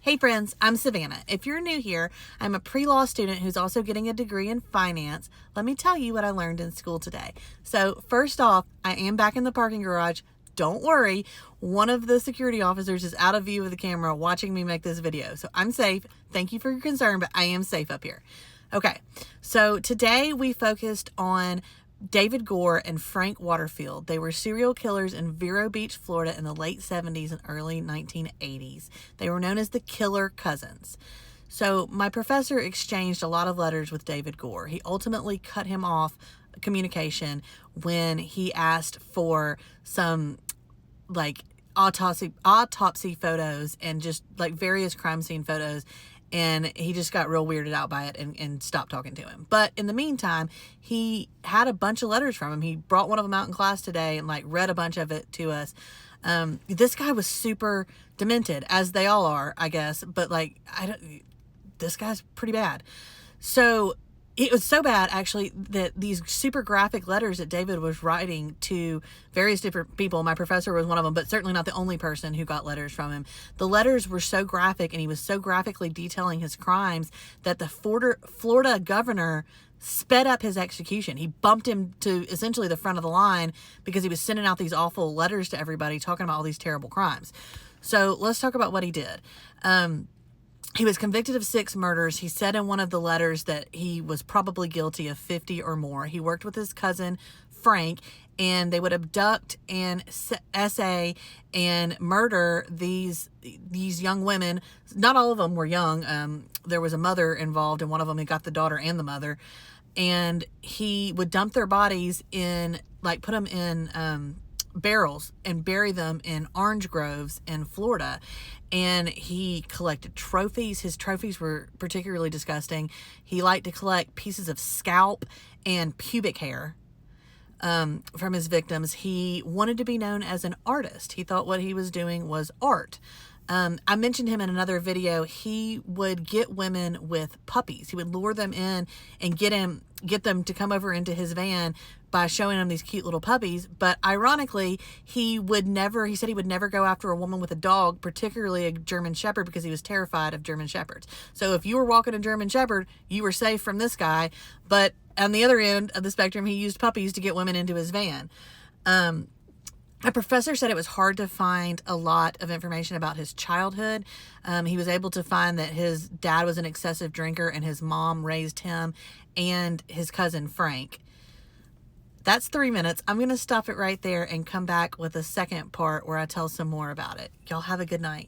Hey friends, I'm Savannah. If you're new here, I'm a pre-law student who's also getting a degree in finance. Let me tell you what I learned in school today. So first off, I am back in the parking garage. Don't worry, one of the security officers is out of view of the camera watching me make this video. So I'm safe. Thank you for your concern, but I am safe up here. Okay, so today we focused on David Gore and Frank Waterfield. They were serial killers in Vero Beach, Florida in the late 70s and early 1980s. They were known as the Killer Cousins. So my professor exchanged a lot of letters with David Gore. He ultimately cut him off communication when he asked for some like autopsy photos and just like various crime scene photos. And he just got real weirded out by it and stopped talking to him. But in the meantime, he had a bunch of letters from him. He brought one of them out in class today and like read a bunch of it to us. This guy was super demented, as they all are, I guess. But like, this guy's pretty bad. So it was so bad, actually, that these super graphic letters that David was writing to various different people, my professor was one of them, but certainly not the only person who got letters from him. The letters were so graphic, and he was so graphically detailing his crimes that the Florida governor sped up his execution. He bumped him to essentially the front of the line because he was sending out these awful letters to everybody talking about all these terrible crimes. So let's talk about what he did. He was convicted of 6 murders. He said in one of the letters that he was probably guilty of 50 or more. He worked with his cousin, Frank, and they would abduct and essay and murder these young women. Not all of them were young. There was a mother involved in one of them. He got the daughter and the mother. And he would dump their bodies in, like, put them in barrels and bury them in orange groves in Florida. And he collected trophies. His trophies were particularly disgusting. He liked to collect pieces of scalp and pubic hair from his victims. He wanted to be known as an artist. He thought what he was doing was art. I mentioned him in another video. He would get women with puppies. He would lure them in and get them to come over into his van by showing them these cute little puppies. But ironically, he said he would never go after a woman with a dog, particularly a German Shepherd, because he was terrified of German Shepherds. So if you were walking a German Shepherd, you were safe from this guy. But on the other end of the spectrum, he used puppies to get women into his van. A professor said it was hard to find a lot of information about his childhood. He was able to find that his dad was an excessive drinker and his mom raised him and his cousin Frank. That's 3 minutes. I'm going to stop it right there and come back with a second part where I tell some more about it. Y'all have a good night.